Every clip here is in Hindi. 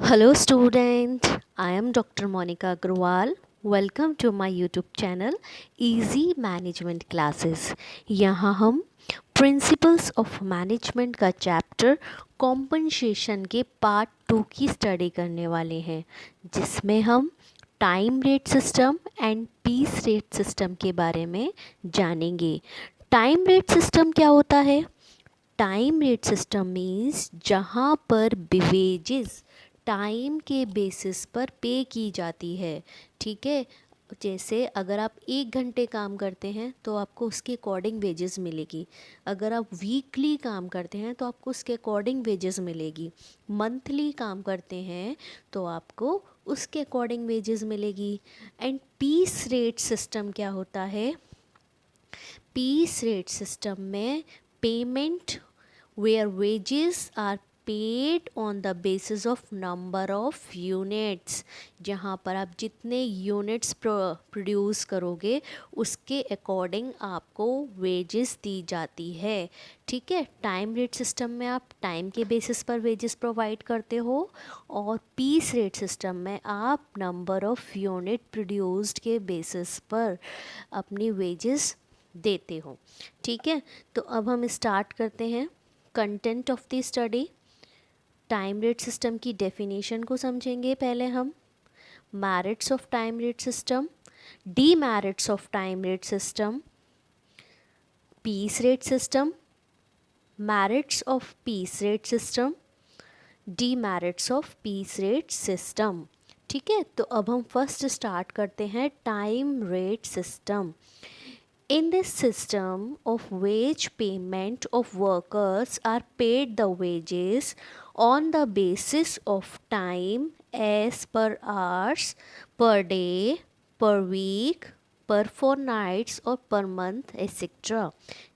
Hello student, I am Dr. Monica Agrawal. Welcome to my YouTube channel Easy Management Classes. यहाँ हम प्रिंसिपल्स ऑफ मैनेजमेंट का चैप्टर कॉम्पनसेशन के पार्ट 2 की स्टडी करने वाले हैं, जिसमें हम time rate system and piece rate system के बारे में जानेंगे। टाइम रेट सिस्टम क्या होता है? टाइम रेट सिस्टम मीन्स जहाँ पर वेजेस टाइम के बेसिस पर पे की जाती है। ठीक है, जैसे अगर आप 1 घंटे काम करते हैं तो आपको उसके अकॉर्डिंग वेजेस मिलेगी। अगर आप वीकली काम करते हैं तो आपको उसके अकॉर्डिंग वेजेस मिलेगी। मंथली काम करते हैं तो आपको उसके अकॉर्डिंग वेजेस मिलेगी। एंड पीस रेट सिस्टम क्या होता है? पीस रेट सिस्टम में payment where wages are paid on the basis of number of units, जहाँ पर आप जितने यूनिट्स प्रोड्यूस करोगे उसके अकॉर्डिंग आपको वेजेस दी जाती है। ठीक है, टाइम रेट सिस्टम में आप टाइम के बेसिस पर वेजेस प्रोवाइड करते हो और पीस रेट सिस्टम में आप नंबर ऑफ यूनिट प्रोड्यूस्ड के बेसिस पर अपनी वेजेस देते हो। ठीक है, तो अब हम स्टार्ट करते हैं content of the study. Time rate system की डेफिनेशन को समझेंगे पहले हम। Merits of time rate system, demerits of time rate system, piece rate system, merits of piece rate system, demerits of piece rate system. ठीक है, तो अब हम फर्स्ट स्टार्ट करते हैं time rate system. In this system of wage payment of workers are paid the wages on the basis of time as per hours, per day, per week, per fortnights और per month etc.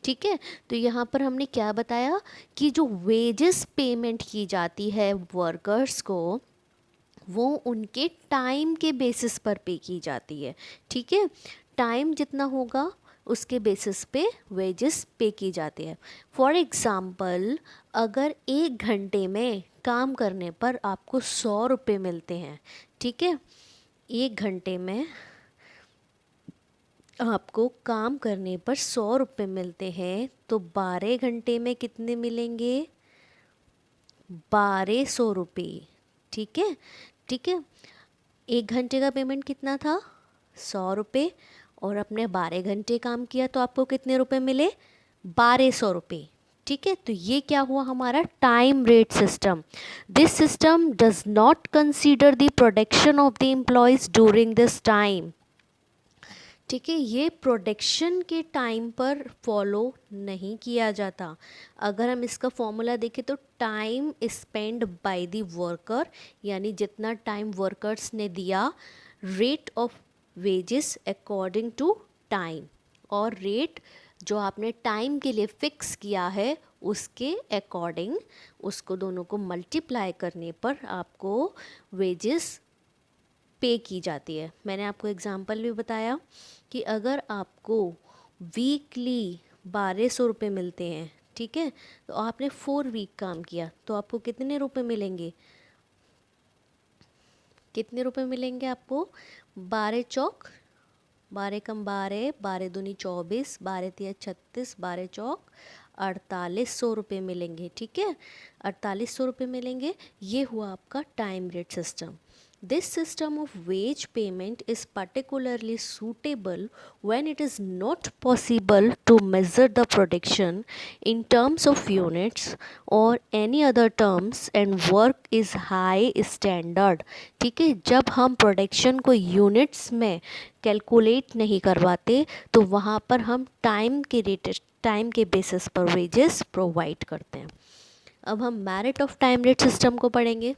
ठीक है, तो यहाँ पर हमने क्या बताया कि जो वेजेस पेमेंट की जाती है वर्कर्स को वो उनके टाइम के बेसिस पर पे की जाती है। ठीक है, टाइम जितना होगा उसके बेसिस पे वेजेस पे की जाती है। फॉर एग्ज़ाम्पल, अगर 1 घंटे में काम करने पर आपको 100 रुपये मिलते हैं। ठीक है, 1 घंटे में आपको काम करने पर 100 रुपये मिलते हैं, तो 12 घंटे में कितने मिलेंगे? 1200 रुपये। ठीक है, ठीक है, 1 घंटे का पेमेंट कितना था? 100 रुपये। और अपने 12 घंटे काम किया तो आपको कितने रुपए मिले? 1200 रुपये। ठीक है, तो ये क्या हुआ हमारा time rate system. This system does not consider the production of the employees during this time. ठीक है, ये प्रोडक्शन के टाइम पर फॉलो नहीं किया जाता। अगर हम इसका फॉर्मूला देखें तो time spend by the worker, यानी जितना टाइम वर्कर्स ने दिया, rate of wages according to time, और रेट जो आपने टाइम के लिए फिक्स किया है उसके अकॉर्डिंग उसको दोनों को मल्टीप्लाई करने पर आपको वेजेस पे की जाती है। मैंने आपको एग्जांपल भी बताया कि अगर आपको वीकली 1200 रुपये मिलते हैं, ठीक है, तो आपने 4 वीक काम किया तो आपको कितने रुपए मिलेंगे? कितने रुपए मिलेंगे आपको? 12 चौक 12 कम 12, 12 दूनी 24, 12 तिया 36, 12 चौक 4800 रुपये मिलेंगे। ठीक है, 4800 रुपये मिलेंगे। ये हुआ आपका time rate system. This system of wage payment is particularly suitable when it is not possible to measure the production in terms of units or any other terms and work is high standard। ठीक है, जब हम प्रोडक्शन को यूनिट्स में कैलकुलेट नहीं करवाते तो वहाँ पर हम टाइम के बेसिस पर वेजेस प्रोवाइड करते हैं। अब हम merit of time rate system को पढ़ेंगे,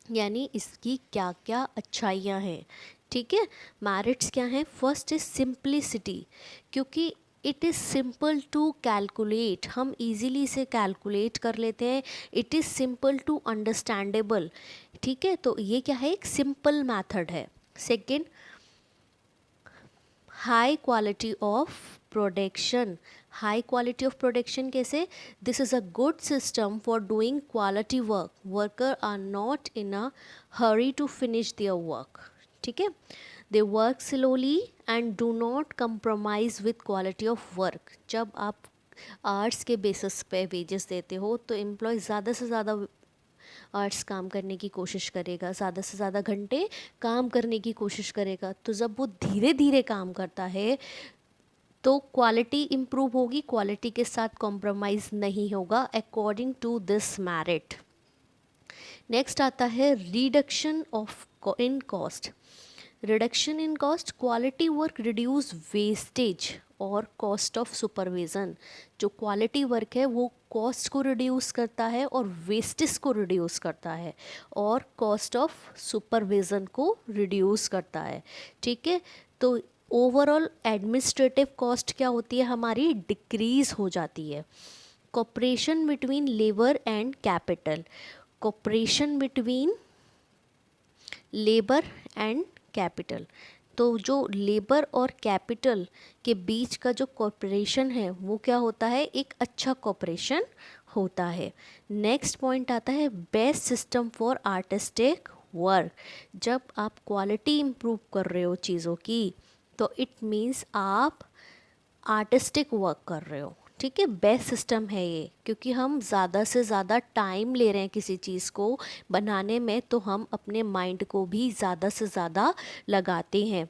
यानी इसकी क्या क्या अच्छाइयाँ हैं। ठीक है, मेरिट्स क्या हैं? फर्स्ट इज सिंप्लिसिटी, क्योंकि it is simple to calculate, हम इजीली इसे कैलकुलेट कर लेते हैं। It is simple to understandable. ठीक है, तो ये क्या है? एक सिंपल मेथड है। Second, high quality of production, high quality of production कैसे? This is a good system for doing quality work, worker are not in a hurry to finish their work, ठीक है। They work slowly and do not compromise with quality of work. जब आप आर्ट्स के बेसिस पे वेजेस देते हो तो एम्प्लॉय ज़्यादा से ज़्यादा आर्ट्स काम करने की कोशिश करेगा, ज़्यादा से ज़्यादा घंटे काम करने की कोशिश करेगा। तो जब वो धीरे धीरे काम करता है तो क्वालिटी इम्प्रूव होगी, क्वालिटी के साथ कॉम्प्रोमाइज़ नहीं होगा according to this merit. Next आता है reduction of in cost. Reduction in cost, quality work reduce wastage और कॉस्ट ऑफ सुपरविज़न। जो क्वालिटी वर्क है वो कॉस्ट को रिड्यूस करता है और वेस्टेज को रिड्यूस करता है और कॉस्ट ऑफ सुपरविज़न को रिड्यूस करता है, ठीक है। तो ओवरऑल एडमिनिस्ट्रेटिव कॉस्ट क्या होती है हमारी? डिक्रीज हो जाती है। Cooperation between labour and capital, cooperation between labour and capital, तो जो लेबर और कैपिटल के बीच का जो कॉपरेशन है वो क्या होता है? एक अच्छा कॉपरेशन होता है। नेक्स्ट पॉइंट आता है best system for artistic work. जब आप क्वालिटी इम्प्रूव कर रहे हो चीज़ों की तो इट मीन्स आप आर्टिस्टिक वर्क कर रहे हो, ठीक है। बेस्ट सिस्टम है ये, क्योंकि हम ज़्यादा से ज़्यादा टाइम ले रहे हैं किसी चीज़ को बनाने में, तो हम अपने माइंड को भी ज़्यादा से ज़्यादा लगाते हैं।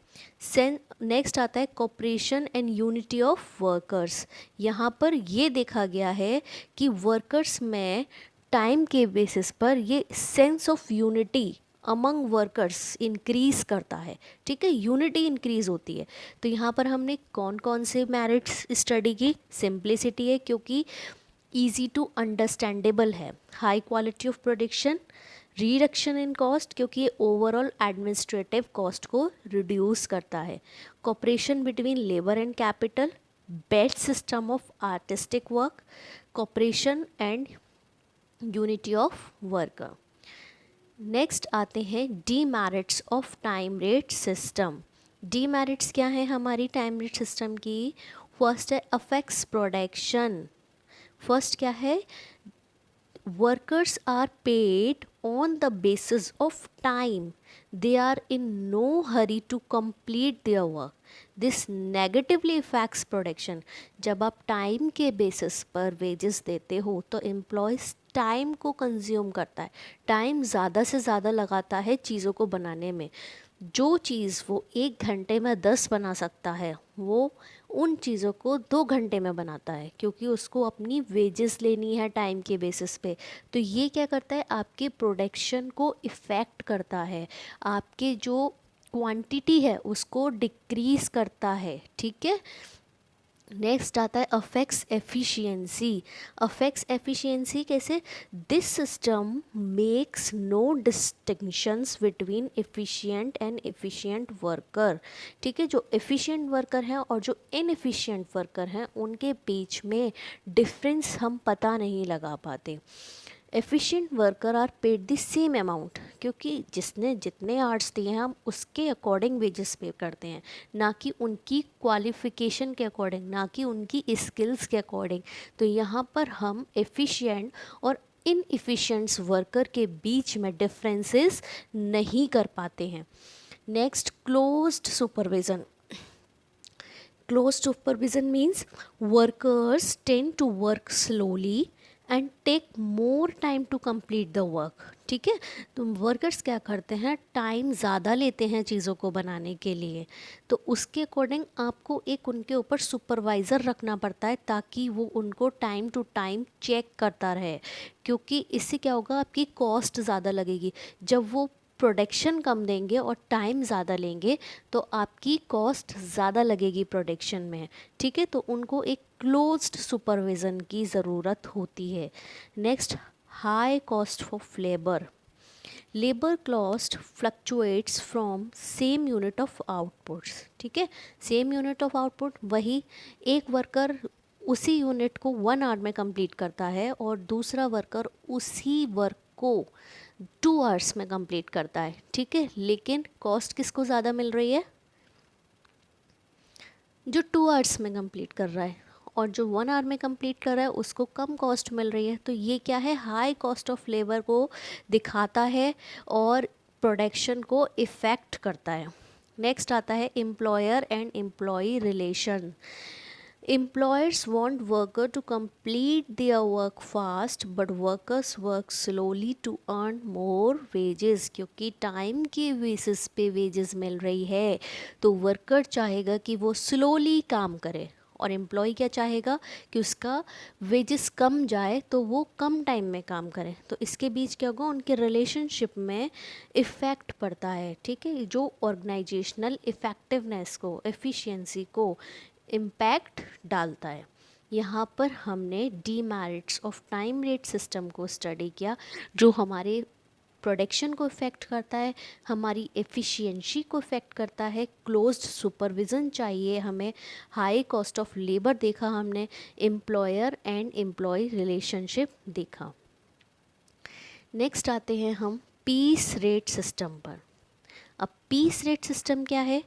नेक्स्ट आता है cooperation and unity of workers. यहाँ पर ये देखा गया है कि वर्कर्स में टाइम के बेसिस पर ये sense of unity among workers increase करता है, ठीक है, यूनिटी इंक्रीज होती है। तो यहाँ पर हमने कौन कौन से मेरिट्स स्टडी की? सिंप्लिसिटी है क्योंकि ईजी टू अंडरस्टैंडेबल है, high quality of production, reduction in cost क्योंकि ये ओवरऑल एडमिनिस्ट्रेटिव कॉस्ट को रिड्यूस करता है, cooperation between labour and capital, best system of artistic work, cooperation and unity of worker. Next आते हैं demerits of time rate system. Demerits क्या है हमारी टाइम रेट सिस्टम की? फर्स्ट है अफेक्ट्स प्रोडक्शन। फर्स्ट क्या है? Workers are paid on the basis of time, they are in no hurry to complete their work, this negatively effects production. जब आप टाइम के बेसिस पर वेजेस देते हो तो एम्प्लॉयज़ टाइम को कंज्यूम करता है, टाइम ज़्यादा से ज़्यादा लगाता है चीज़ों को बनाने में। जो चीज़ वो 1 घंटे में 10 बना सकता है वो उन चीज़ों को 2 घंटे में बनाता है, क्योंकि उसको अपनी वेजेस लेनी है टाइम के बेसिस पे। तो ये क्या करता है? आपके प्रोडक्शन को इफ़ेक्ट करता है, आपके जो क्वांटिटी है उसको डिक्रीज़ करता है, ठीक है। नेक्स्ट आता है अफेक्ट्स एफिशिएंसी। अफेक्ट्स एफिशिएंसी कैसे? This system makes no distinctions between efficient and efficient worker, ठीक है। जो एफिशिएंट वर्कर हैं और जो इनएफिशिएंट वर्कर हैं उनके बीच में डिफरेंस हम पता नहीं लगा पाते। Efficient worker are paid the same amount, क्योंकि जिसने जितने आवर्स दिए हैं हम उसके अकॉर्डिंग वेजेस पे करते हैं, ना कि उनकी क्वालिफिकेशन के अकॉर्डिंग, ना कि उनकी स्किल्स के अकॉर्डिंग। तो यहाँ पर हम एफिशिएंट और इनएफिशिएंट वर्कर के बीच में डिफरेंसेस नहीं कर पाते हैं। Next closed supervision. Closed supervision means workers tend to work slowly and take more time to complete the work, ठीक है। तो वर्कर्स क्या करते हैं? टाइम ज़्यादा लेते हैं चीज़ों को बनाने के लिए, तो उसके अकॉर्डिंग आपको एक उनके ऊपर सुपरवाइज़र रखना पड़ता है ताकि वो उनको टाइम टू टाइम चेक करता रहे, क्योंकि इससे क्या होगा? आपकी कॉस्ट ज़्यादा लगेगी। जब वो प्रोडक्शन कम देंगे और टाइम ज़्यादा लेंगे तो आपकी कॉस्ट ज़्यादा लगेगी प्रोडक्शन में, ठीक है। तो उनको एक क्लोज्ड सुपरविज़न की ज़रूरत होती है। Next high cost of labour. Labour cost fluctuates from same unit of outputs, ठीक है। सेम यूनिट ऑफ आउटपुट, वही एक वर्कर उसी यूनिट को 1 आवर में कंप्लीट करता है और दूसरा वर्कर उसी वर्क को 2 आवर्स में कंप्लीट करता है, ठीक है। लेकिन कॉस्ट किसको ज़्यादा मिल रही है? जो 2 आवर्स में कंप्लीट कर रहा है। और जो 1 आवर में कंप्लीट कर रहा है उसको कम कॉस्ट मिल रही है। तो ये क्या है, हाई कॉस्ट ऑफ लेबर को दिखाता है और प्रोडक्शन को इफ़ेक्ट करता है। नेक्स्ट आता है employer and employee relation. Employers want worker to complete their work fast, but workers work slowly to earn more wages। क्योंकि टाइम के बेसिस पे वेजेस मिल रही है तो वर्कर चाहेगा कि वो स्लोली काम करे, और एम्प्लॉय क्या चाहेगा कि उसका वेजेस कम जाए तो वो कम टाइम में काम करे। तो इसके बीच क्या होगा, उनके रिलेशनशिप में इफ़ेक्ट पड़ता है। ठीक है, जो ऑर्गेनाइजेशनल इफ़ेक्टिवनेस को, एफिशिएंसी को इम्पैक्ट डालता है। यहाँ पर हमने demerits of time rate system को स्टडी किया, जो हमारे प्रोडक्शन को इफ़ेक्ट करता है, हमारी एफिशिएंसी को इफ़ेक्ट करता है, क्लोज्ड सुपरविज़न चाहिए हमें, हाई कॉस्ट ऑफ लेबर देखा हमने, एम्प्लॉयर एंड एम्प्लॉय रिलेशनशिप देखा। नेक्स्ट आते हैं हम पीस रेट सिस्टम पर। अब पीस रेट सिस्टम क्या है,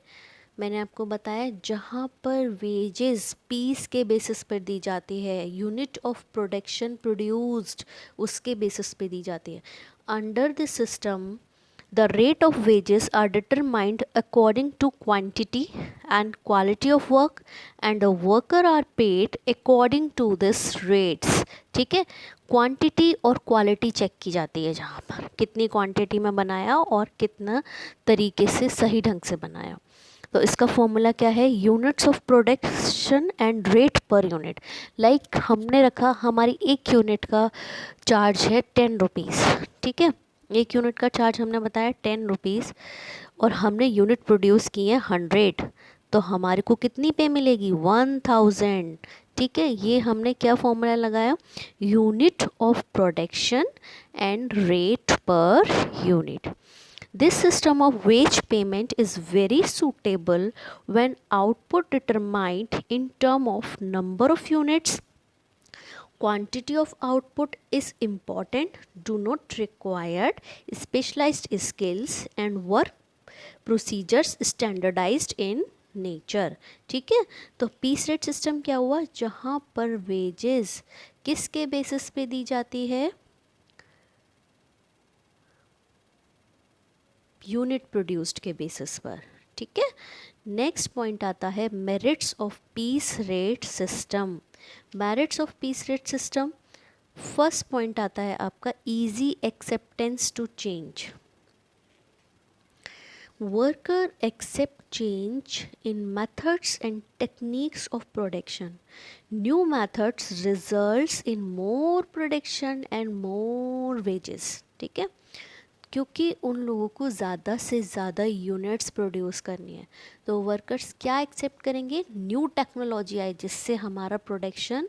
मैंने आपको बताया जहाँ पर वेजेस पीस के बेसिस पर दी जाती है, यूनिट ऑफ प्रोडक्शन प्रोड्यूस्ड उसके बेसिस पे दी जाती है। Under this system the rate of wages are determined according to quantity and quality of work and the worker are paid according to this rates. ठीक है, क्वांटिटी और क्वालिटी चेक की जाती है, जहाँ पर कितनी क्वांटिटी में बनाया और कितना तरीके से सही ढंग से बनाया। तो इसका फॉर्मूला क्या है, units of production and rate per unit. Like हमने रखा हमारी एक यूनिट का चार्ज है 10 रुपीज़। ठीक है, एक यूनिट का चार्ज हमने बताया 10 रुपीज़ और हमने यूनिट प्रोड्यूस की है 100, तो हमारे को कितनी पे मिलेगी, 1000। ठीक है, ये हमने क्या फॉर्मूला लगाया, unit of production and rate per unit. This system of wage payment is very suitable when output determined in term of number of units. Quantity of output is important, do not require specialized skills and work procedures standardized in nature। ठीक है, तो पीस रेट सिस्टम क्या हुआ, जहाँ पर वेजेस किसके बेसिस पे दी जाती है, यूनिट प्रोड्यूस्ड के बेसिस पर। ठीक है, नेक्स्ट पॉइंट आता है merits of piece rate system. Merits of piece rate system, first point आता है आपका easy acceptance to change. Worker accept change in methods and techniques of production. New methods results in more production and more wages. ठीक है, क्योंकि उन लोगों को ज़्यादा से ज़्यादा यूनिट्स प्रोड्यूस करनी है, तो वर्कर्स क्या एक्सेप्ट करेंगे, न्यू टेक्नोलॉजी आए जिससे हमारा प्रोडक्शन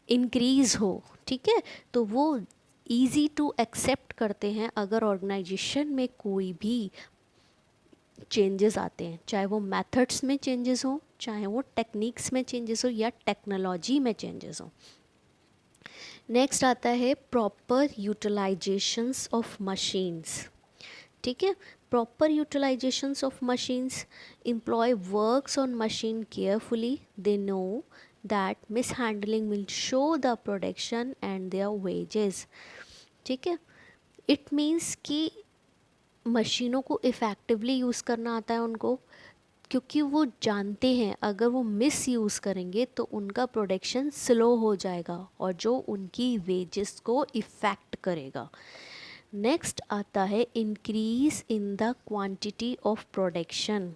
इंक्रीज़ हो। ठीक है, तो वो इजी टू एक्सेप्ट करते हैं अगर ऑर्गेनाइजेशन में कोई भी चेंजेस आते हैं, चाहे वो मेथड्स में चेंजेस हो, चाहे वो टेक्निक्स में चेंजेस हो या टेक्नोलॉजी में चेंजेस हो। नेक्स्ट आता है प्रॉपर यूटिलाइजेशंस ऑफ मशीन्स। ठीक है, proper utilisations of machines, employ works on machine carefully, they know that mishandling will show the production and their wages. ठीक है, इट मीन्स कि मशीनों को इफ़ेक्टिवली यूज़ करना आता है उनको, क्योंकि वो जानते हैं अगर वो मिस यूज़ करेंगे तो उनका प्रोडक्शन स्लो हो जाएगा और जो उनकी वेजेस को इफ़ेक्ट करेगा। नेक्स्ट आता है increase in the quantity of production.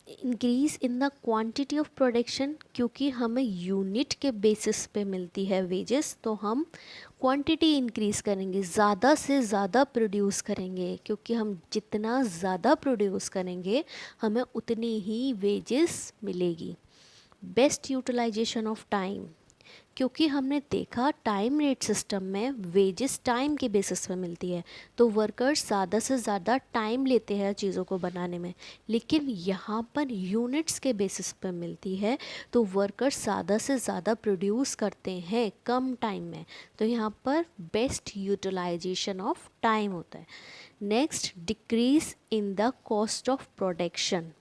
Increase in the quantity of production, क्योंकि हमें यूनिट के बेसिस पे मिलती है वेजेस, तो हम क्वांटिटी इंक्रीज़ करेंगे, ज़्यादा से ज़्यादा प्रोड्यूस करेंगे, क्योंकि हम जितना ज़्यादा प्रोड्यूस करेंगे हमें उतनी ही वेजेस मिलेगी। बेस्ट यूटिलाइजेशन ऑफ टाइम, क्योंकि हमने देखा टाइम रेट सिस्टम में वेजेस टाइम के बेसिस पे मिलती है, तो वर्कर्स ज़्यादा से ज़्यादा टाइम लेते हैं चीज़ों को बनाने में, लेकिन यहाँ पर यूनिट्स के बेसिस पे मिलती है तो वर्कर्स ज़्यादा से ज़्यादा प्रोड्यूस करते हैं कम टाइम में, तो यहाँ पर बेस्ट यूटिलाइजेशन ऑफ टाइम होता है। Next, decrease in the cost of production.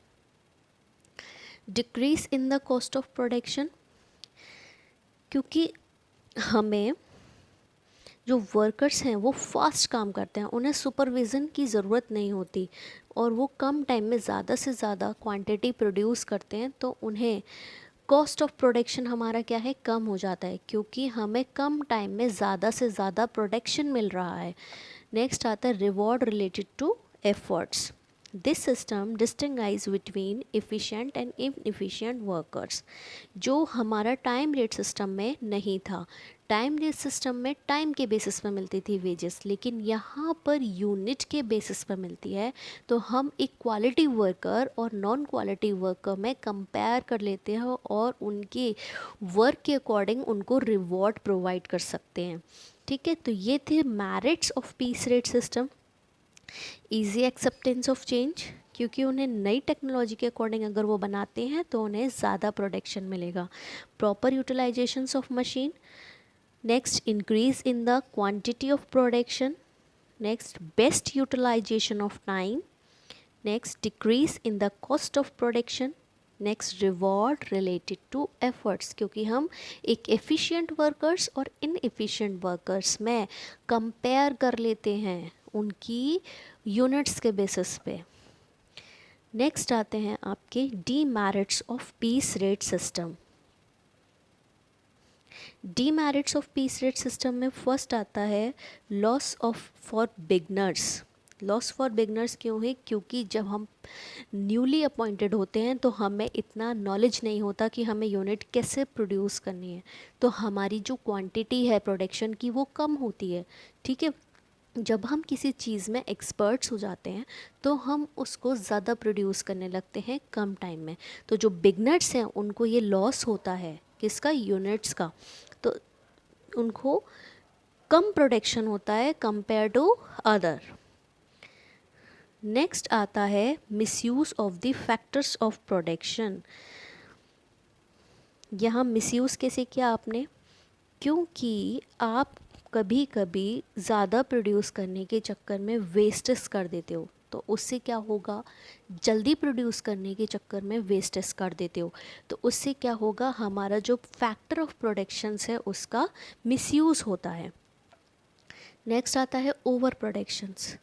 Decrease in the cost of production, क्योंकि हमें जो वर्कर्स हैं वो फास्ट काम करते हैं, उन्हें सुपरविज़न की ज़रूरत नहीं होती और वो कम टाइम में ज़्यादा से ज़्यादा क्वांटिटी प्रोड्यूस करते हैं, तो उन्हें कॉस्ट ऑफ प्रोडक्शन हमारा क्या है, कम हो जाता है, क्योंकि हमें कम टाइम में ज़्यादा से ज़्यादा प्रोडक्शन मिल रहा है। नेक्स्ट आता है reward related to efforts. This system distinguish between efficient and inefficient workers. जो हमारा टाइम रेट सिस्टम में नहीं था, टाइम रेट सिस्टम में टाइम के बेसिस पर मिलती थी वेजेस, लेकिन यहाँ पर यूनिट के बेसिस पर मिलती है। तो हम एक क्वालिटी वर्कर और नॉन क्वालिटी वर्कर में कंपेयर कर लेते हैं और उनके वर्क के अकॉर्डिंग उनको रिवॉर्ड प्रोवाइड कर सकते हैं। ठीक है, तो ये थे merits of piece rate system. Easy acceptance of change, क्योंकि उन्हें नई टेक्नोलॉजी के अकॉर्डिंग अगर वो बनाते हैं तो उन्हें ज़्यादा प्रोडक्शन मिलेगा। Proper utilisations of machine. Next, increase in the quantity of production. Next, best utilisation of time. Next, decrease in the cost of production. Next, reward related to efforts, क्योंकि हम एक एफिशिएंट वर्कर्स और इनएफिशिएंट वर्कर्स में कंपेयर कर लेते हैं उनकी यूनिट्स के बेसिस पे। नेक्स्ट आते हैं आपके demerits of piece rate system. Demerits of piece rate system में फर्स्ट आता है loss of for beginners. Loss for beginners क्यों है, क्योंकि जब हम न्यूली अपॉइंटेड होते हैं तो हमें इतना नॉलेज नहीं होता कि हमें यूनिट कैसे प्रोड्यूस करनी है, तो हमारी जो क्वांटिटी है प्रोडक्शन की वो कम होती है। ठीक है, जब हम किसी चीज़ में एक्सपर्ट्स हो जाते हैं तो हम उसको ज़्यादा प्रोड्यूस करने लगते हैं कम टाइम में। तो जो बिगनर्स हैं उनको ये लॉस होता है, किसका, यूनिट्स का। तो उनको कम प्रोडक्शन होता है कंपेयर टू अदर। नेक्स्ट आता है misuse of the factors of production. यहाँ मिसयूज़ कैसे किया आपने, क्योंकि आप कभी कभी ज़्यादा प्रोड्यूस करने के चक्कर में वेस्टेज कर देते हो, तो उससे क्या होगा, जल्दी प्रोड्यूस करने के चक्कर में वेस्टेज कर देते हो, तो उससे क्या होगा, हमारा जो फैक्टर ऑफ प्रोडक्शंस है उसका मिसयूज़ होता है। नेक्स्ट आता है over productions.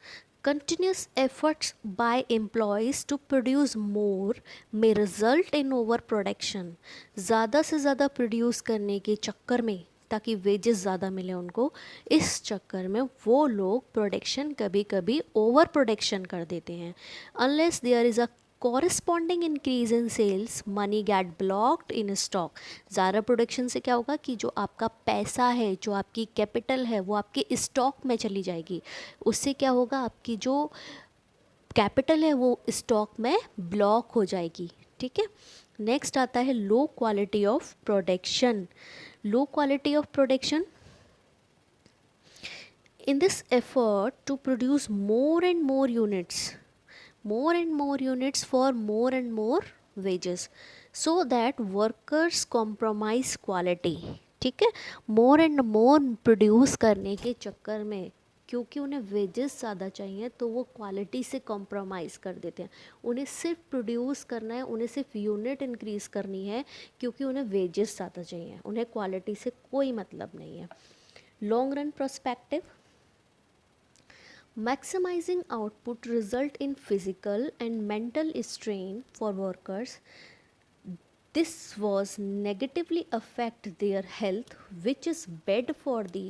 Continuous efforts by employees to produce more may result in over production. ज़्यादा से ज़्यादा प्रोड्यूस करने के चक्कर में, ताकि वेजेस ज़्यादा मिले उनको, इस चक्कर में वो लोग प्रोडक्शन कभी कभी ओवर प्रोडक्शन कर देते हैं। Unless there is a corresponding increase in sales money get blocked in stock. ज़्यादा प्रोडक्शन से क्या होगा कि जो आपका पैसा है, जो आपकी कैपिटल है, वो आपके स्टॉक में चली जाएगी। उससे क्या होगा, आपकी जो कैपिटल है वो स्टॉक में ब्लॉक हो जाएगी। ठीक है, नेक्स्ट आता है low quality of production. Low quality of production, in this effort to produce more and more units for more and more wages, so that workers compromise quality। ठीक है, मोर एंड मोर प्रोड्यूस करने के चक्कर में, क्योंकि उन्हें वेजेस ज़्यादा चाहिए तो वो क्वालिटी से कॉम्प्रोमाइज़ कर देते हैं। उन्हें सिर्फ प्रोड्यूस करना है, उन्हें सिर्फ यूनिट इंक्रीज़ करनी है, क्योंकि उन्हें वेजेस ज़्यादा चाहिए, उन्हें क्वालिटी से कोई मतलब नहीं है। Long run prospective, maximizing output result in physical and mental strain for workers. This was negatively affect their health, which is bad for the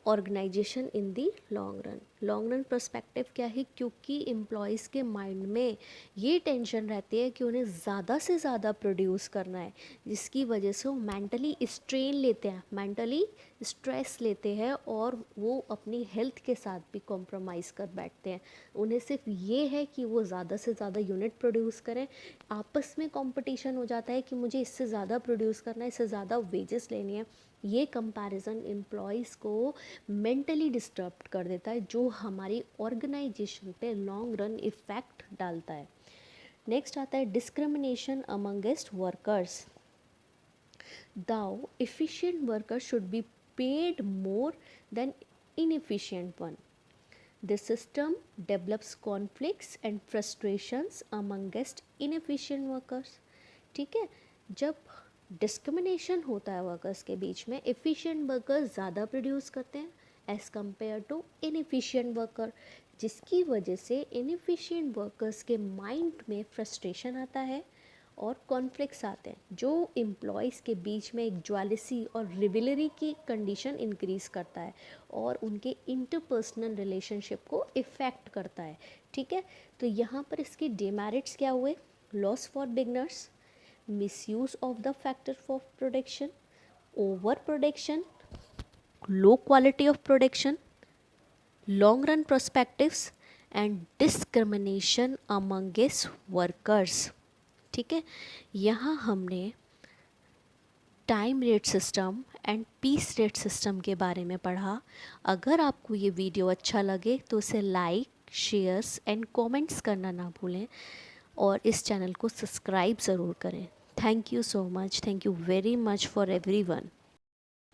organisation in the long run. Long run perspective क्या है, क्योंकि एम्प्लॉयज़ के माइंड में ये टेंशन रहती है कि उन्हें ज़्यादा से ज़्यादा प्रोड्यूस करना है, जिसकी वजह से वो मेंटली स्ट्रेन लेते हैं, मेंटली स्ट्रेस लेते हैं और वो अपनी हेल्थ के साथ भी कॉम्प्रोमाइज़ कर बैठते हैं। उन्हें सिर्फ ये है कि वो ज़्यादा से ज़्यादा यूनिट प्रोड्यूस करें। आपस में कंपटीशन हो जाता है कि मुझे इससे ज़्यादा प्रोड्यूस करना है, इससे ज़्यादा वेजेस लेनी है। ये कंपैरिजन एम्प्लॉयज़ को मेंटली डिस्टर्ब कर देता है, जो हमारी ऑर्गेनाइजेशन पे लॉन्ग रन इफ़ेक्ट डालता है। नेक्स्ट आता है discrimination amongst workers. Though efficient workers should be paid more than inefficient one. This system develops conflicts and frustrations amongst inefficient workers. ठीक है। जब डिस्क्रिमिनेशन होता है वर्कर्स के बीच में, एफिशिएंट वर्कर्स ज़्यादा प्रोड्यूस करते हैं as compare to inefficient worker, जिसकी वजह से इनएफिशिएंट वर्कर्स के माइंड में फ्रस्ट्रेशन आता है और कॉन्फ्लिक्ट्स आते हैं, जो एम्प्लॉयज़ के बीच में एक ज्वेलसी और रिवलरी की कंडीशन इंक्रीज़ करता है और उनके इंटरपर्सनल रिलेशनशिप को इफ़ेक्ट करता है। ठीक है, तो यहाँ पर इसके डिमेरिट्स क्या हुए? Loss for beginners, misuse of the factor for production, overproduction, low quality of production, long run perspectives and discrimination among its workers। ठीक है, यहाँ हमने time rate system and piece rate system के बारे में पढ़ा। अगर आपको ये वीडियो अच्छा लगे तो इसे लाइक, शेयर्स एंड कमेंट्स करना ना भूलें और इस चैनल को सब्सक्राइब ज़रूर करें। Thank you so much, thank you very much for everyone.